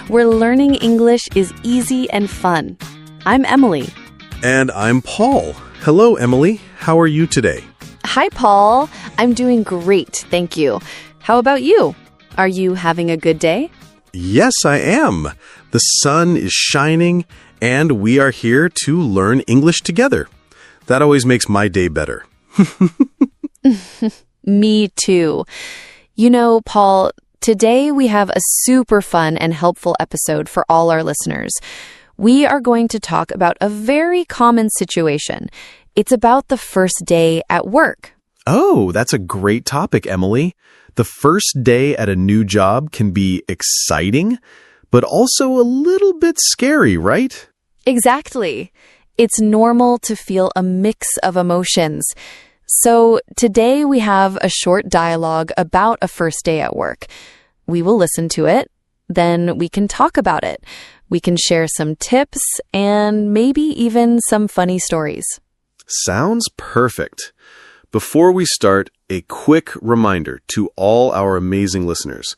where learning English is easy and fun. I'm Emily. And I'm Paul. Hello, Emily. How are you today? Hi, Paul. I'm doing great, thank you. How about you? Are you having a good day? Yes, I am. The sun is shining, and we are here to learn English together. That always makes my day better. Me too. You know, Paul, today we have a super fun and helpful episode for all our listeners. We are going to talk about a very common situation. It's about the first day at work. Oh, that's a great topic, Emily. The first day at a new job can be exciting, but also a little bit scary, right? Exactly. It's normal to feel a mix of emotions. So today we have a short dialogue about a first day at work. We will listen to it, then we can talk about it. We can share some tips and maybe even some funny stories. Sounds perfect. Before we start, a quick reminder to all our amazing listeners.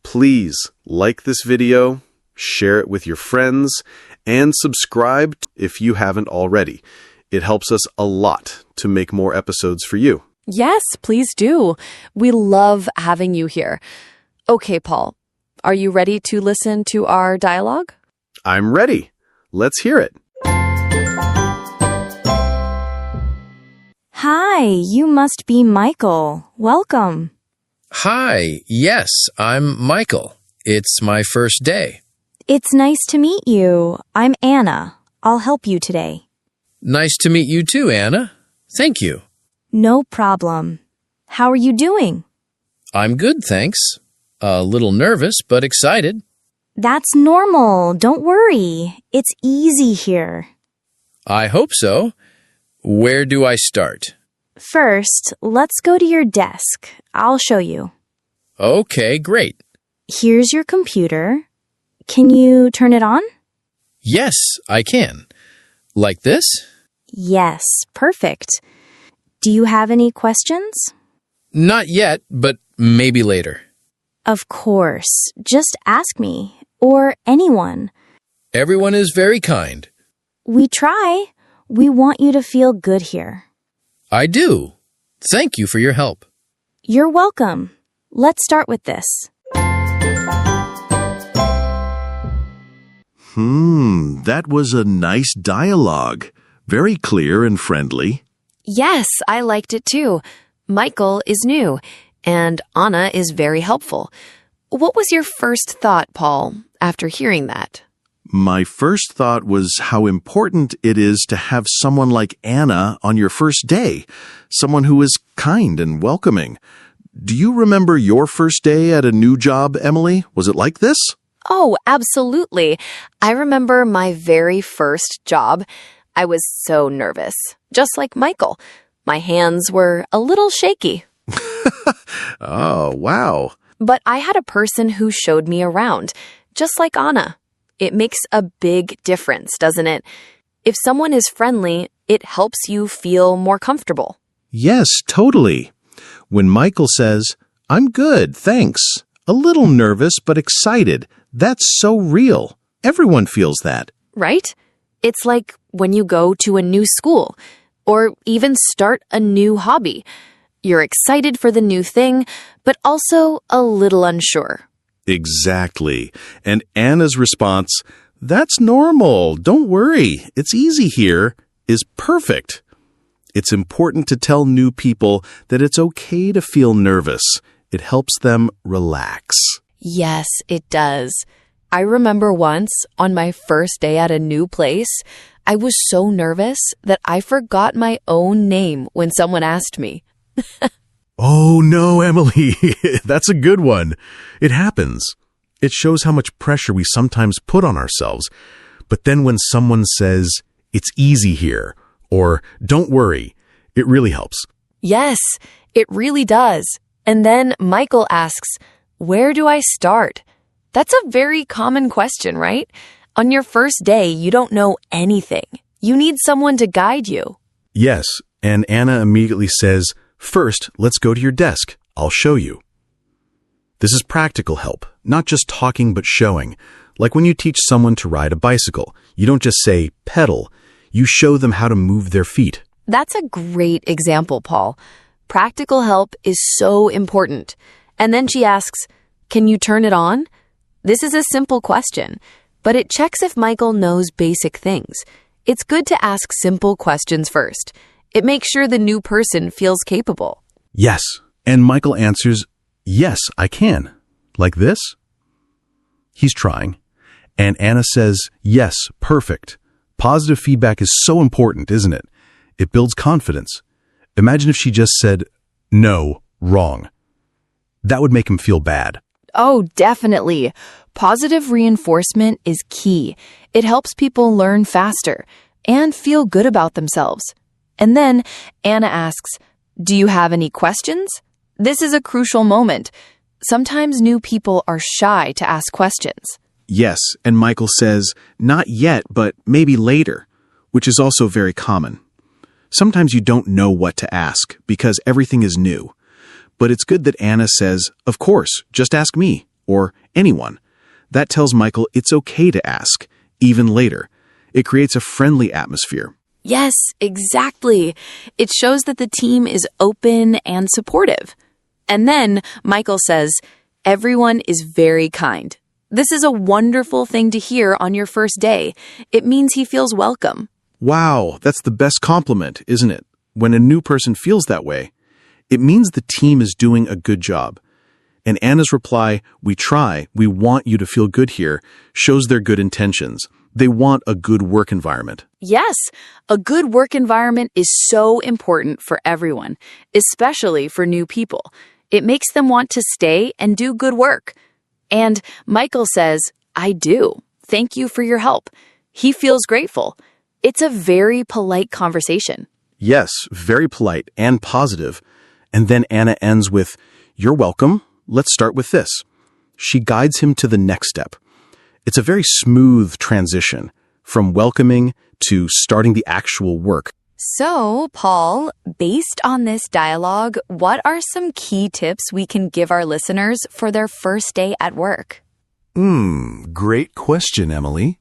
Please like this video, share it with your friends, and subscribe if you haven't already. It helps us a lot to make more episodes for you. Yes, please do. We love having you here. Okay, Paul, are you ready to listen to our dialogue? I'm ready. Let's hear it. Hi, you must be Michael. Welcome. Hi, yes, I'm Michael. It's my first day. It's nice to meet you. I'm Anna. I'll help you today. Nice to meet you too, Anna. Thank you. No problem. How are you doing? I'm good, thanks. A little nervous, but excited. That's normal. Don't worry. It's easy here. I hope so. Where do I start? First, let's go to your desk. I'll show you. Okay, great. Here's your computer. Can you turn it on? Yes, I can. Like this? Yes, perfect. Do you have any questions? Not yet, but maybe later. Of course. Just ask me, or anyone. Everyone is very kind. We try. We want you to feel good here. I do. Thank you for your help. You're welcome. Let's start with this. That was a nice dialogue. Very clear and friendly. Yes, I liked it too. Michael is new, and Anna is very helpful. What was your first thought, Paul, after hearing that? My first thought was how important it is to have someone like Anna on your first day, someone who is kind and welcoming. Do you remember your first day at a new job, Emily? Was it like this? Oh, absolutely. I remember my very first job. I was so nervous, just like Michael. My hands were a little shaky. Oh, wow. But I had a person who showed me around, just like Anna. It makes a big difference, doesn't it? If someone is friendly, it helps you feel more comfortable. Yes, totally. When Michael says, "I'm good, thanks," a little nervous but excited, that's so real. Everyone feels that. Right? It's like when you go to a new school or even start a new hobby. You're excited for the new thing, but also a little unsure. Exactly. And Anna's response, "That's normal. Don't worry. It's easy here," is perfect. It's important to tell new people that it's okay to feel nervous. It helps them relax. Yes, it does. I remember once, on my first day at a new place, I was so nervous that I forgot my own name when someone asked me. Oh, no, Emily. That's a good one. It happens. It shows how much pressure we sometimes put on ourselves. But then when someone says, "It's easy here," or "Don't worry," it really helps. Yes, it really does. And then Michael asks, "Where do I start?" That's a very common question, right? On your first day, you don't know anything. You need someone to guide you. Yes, and Anna immediately says, "First, let's go to your desk. I'll show you." This is practical help, not just talking but showing. Like when you teach someone to ride a bicycle, you don't just say pedal, you show them how to move their feet. That's a great example, Paul. Practical help is so important. And then she asks, "Can you turn it on?" This is a simple question, but it checks if Michael knows basic things. It's good to ask simple questions first. It makes sure the new person feels capable. Yes. And Michael answers, yes, I can. Like this? He's trying. And Anna says, yes, perfect. Positive feedback is so important, isn't it? It builds confidence. Imagine if she just said, no, wrong. That would make him feel bad. Oh, definitely. Positive reinforcement is key. It helps people learn faster and feel good about themselves. And then Anna asks, "Do you have any questions?" This is a crucial moment. Sometimes new people are shy to ask questions. Yes, and Michael says, not yet, but maybe later, which is also very common. Sometimes you don't know what to ask because everything is new. But it's good that Anna says, of course, just ask me, or anyone. That tells Michael it's okay to ask, even later. It creates a friendly atmosphere. Yes, exactly. It shows that the team is open and supportive. And then Michael says, everyone is very kind. This is a wonderful thing to hear on your first day. It means he feels welcome. Wow, that's the best compliment, isn't it? When a new person feels that way, it means the team is doing a good job. And Anna's reply, we try, we want you to feel good here, shows their good intentions. They want a good work environment. Yes, a good work environment is so important for everyone, especially for new people. It makes them want to stay and do good work. And Michael says, I do. Thank you for your help. He feels grateful. It's a very polite conversation. Yes, very polite and positive. And then Anna ends with, you're welcome. Let's start with this. She guides him to the next step. It's a very smooth transition from welcoming to starting the actual work. So, Paul, based on this dialogue, what are some key tips we can give our listeners for their first day at work? Great question, Emily.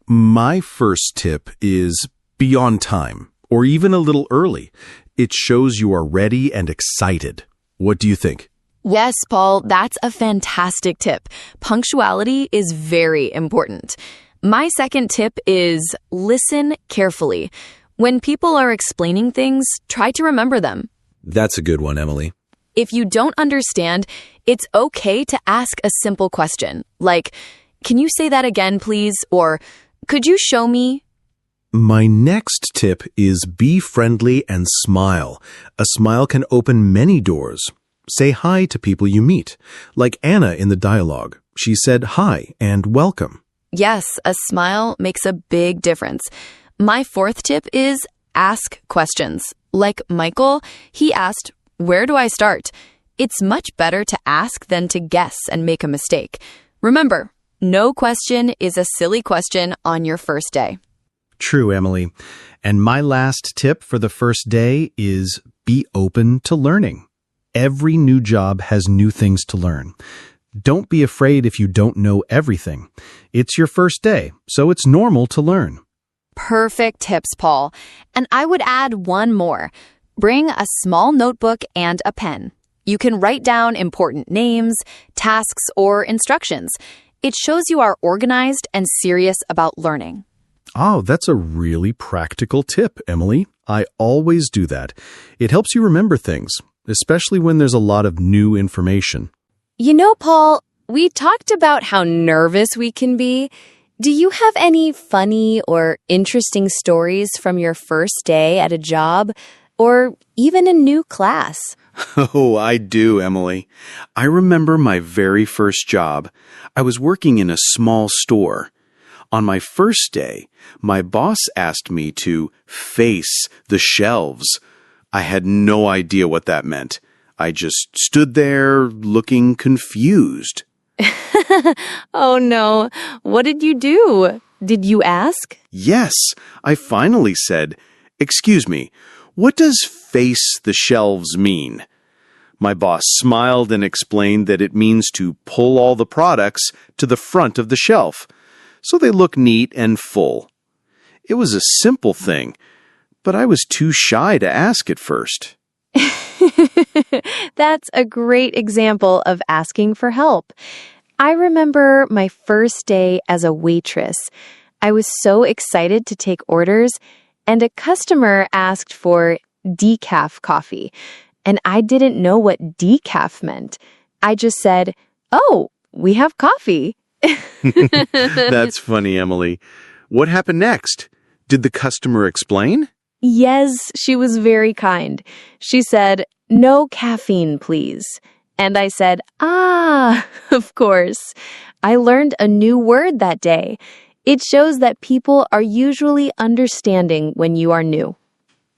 My first tip is be on time, or even a little early. It shows you are ready and excited. What do you think? Yes, Paul, that's a fantastic tip. Punctuality is very important. My second tip is listen carefully. When people are explaining things, try to remember them. That's a good one, Emily. If you don't understand, it's okay to ask a simple question, like, can you say that again, please? Or, could you show me? My next tip is be friendly and smile. A smile can open many doors. Say hi to people you meet. Like Anna in the dialogue. She said hi and welcome. Yes, a smile makes a big difference. My fourth tip is ask questions. Like Michael, he asked, where do I start? It's much better to ask than to guess and make a mistake. Remember, no question is a silly question on your first day. True, Emily. And my last tip for the first day is be open to learning. Every new job has new things to learn. Don't be afraid if you don't know everything. It's your first day, so it's normal to learn. Perfect tips, Paul. And I would add one more. Bring a small notebook and a pen. You can write down important names, tasks, or instructions. It shows you are organized and serious about learning. Oh, that's a really practical tip, Emily. I always do that. It helps you remember things, especially when there's a lot of new information. You know, Paul, we talked about how nervous we can be. Do you have any funny or interesting stories from your first day at a job or even a new class? Oh, I do, Emily. I remember my very first job. I was working in a small store. On my first day, my boss asked me to face the shelves. I had no idea what that meant. I just stood there looking confused. Oh no, what did you do? Did you ask? Yes, I finally said, "Excuse me, what does face the shelves mean?" My boss smiled and explained that it means to pull all the products to the front of the shelf. so they look neat and full. It was a simple thing, but I was too shy to ask at first. That's a great example of asking for help. I remember my first day as a waitress. I was so excited to take orders, and a customer asked for decaf coffee, and I didn't know what decaf meant. I just said, "Oh, we have coffee." That's funny, Emily. What happened next? Did the customer explain? Yes, she was very kind. She said, "No caffeine, please." And I said, "Ah, of course." I learned a new word that day. It shows that people are usually understanding when you are new.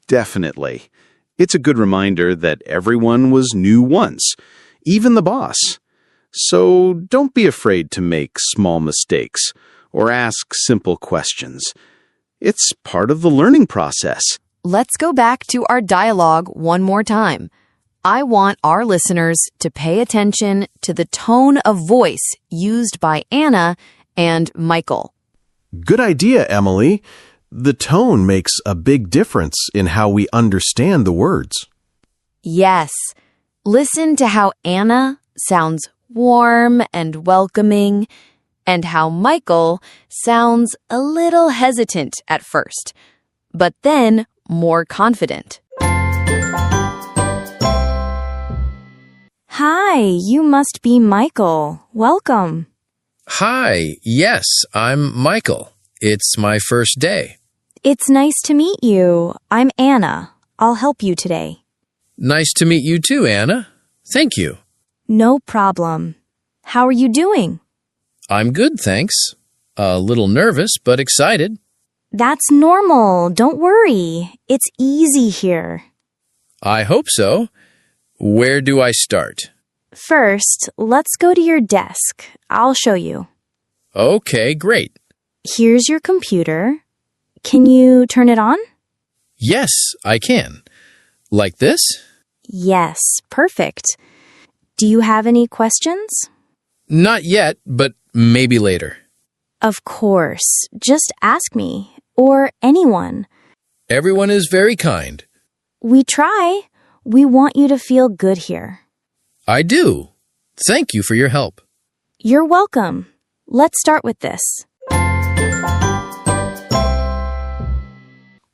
Definitely. It's a good reminder that everyone was new once, even the boss. So don't be afraid to make small mistakes or ask simple questions. It's part of the learning process. Let's go back to our dialogue one more time. I want our listeners to pay attention to the tone of voice used by Anna and Michael. Good idea, Emily. The tone makes a big difference in how we understand the words. Yes. Listen to how Anna sounds warm and welcoming, and how Michael sounds a little hesitant at first, but then more confident. Hi, you must be Michael. Welcome. Hi, yes, I'm Michael. It's my first day. It's nice to meet you. I'm Anna. I'll help you today. Nice to meet you too, Anna. Thank you. No problem. How are you doing? I'm good, thanks. A little nervous, but excited. That's normal. Don't worry. It's easy here. I hope so. Where do I start? First, let's go to your desk. I'll show you. Okay, great. Here's your computer. Can you turn it on? Yes, I can. Like this? Yes, perfect. Do you have any questions? Not yet, but maybe later. Of course. Just ask me, or anyone. Everyone is very kind. We try. We want you to feel good here. I do. Thank you for your help. You're welcome. Let's start with this.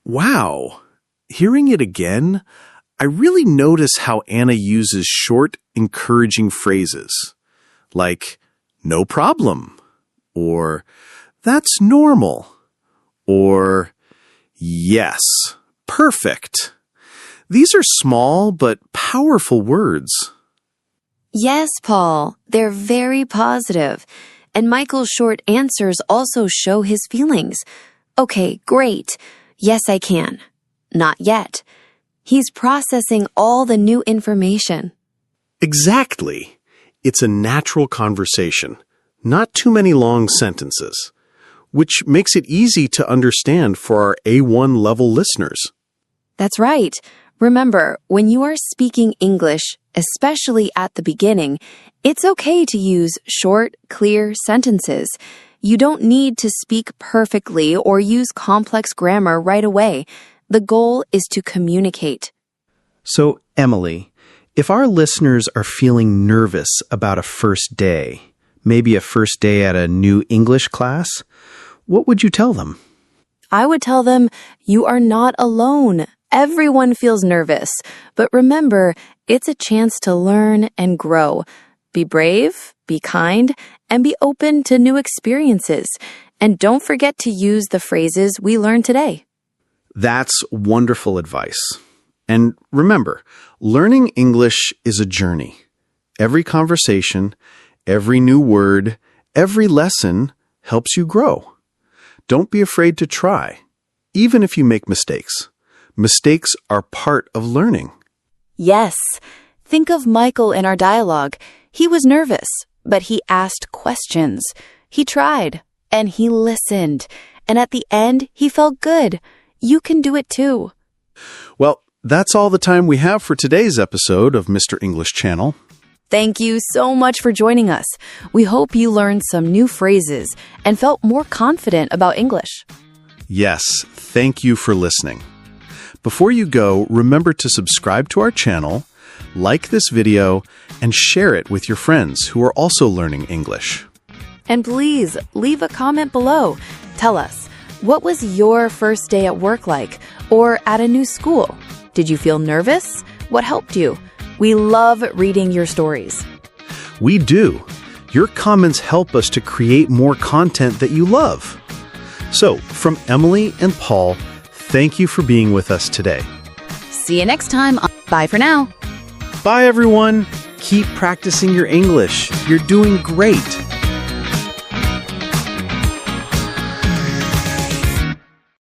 Wow. Hearing it again, I really notice how Anna uses short, encouraging phrases like, "No problem," or "That's normal," or "Yes, perfect." These are small but powerful words. Yes, Paul, they're very positive. And Michael's short answers also show his feelings. Okay, great. Yes, I can. Not yet. He's processing all the new information. Exactly. It's a natural conversation, not too many long sentences, which makes it easy to understand for our A1 level listeners. That's right. Remember, when you are speaking English, especially at the beginning, it's okay to use short, clear sentences. You don't need to speak perfectly or use complex grammar right away. The goal is to communicate. So, Emily, if our listeners are feeling nervous about a first day, maybe a first day at a new English class, what would you tell them? I would tell them, you are not alone. Everyone feels nervous. But remember, it's a chance to learn and grow. Be brave, be kind, and be open to new experiences. And don't forget to use the phrases we learned today. That's wonderful advice. And remember, learning English is a journey. Every conversation, every new word, every lesson helps you grow. Don't be afraid to try, even if you make mistakes. Mistakes are part of learning. Yes. Think of Michael in our dialogue. He was nervous, but he asked questions. He tried, and he listened. And at the end, he felt good. You can do it too. Well, that's all the time we have for today's episode of Mr. English Channel. Thank you so much for joining us. We hope you learned some new phrases and felt more confident about English. Yes, thank you for listening. Before you go, remember to subscribe to our channel, like this video, and share it with your friends who are also learning English. And please leave a comment below. Tell us, what was your first day at work like, or at a new school? Did you feel nervous? What helped you? We love reading your stories. We do. Your comments help us to create more content that you love. So, from Emily and Paul, thank you for being with us today. See you next time. Bye for now. Bye, everyone. Keep practicing your English. You're doing great.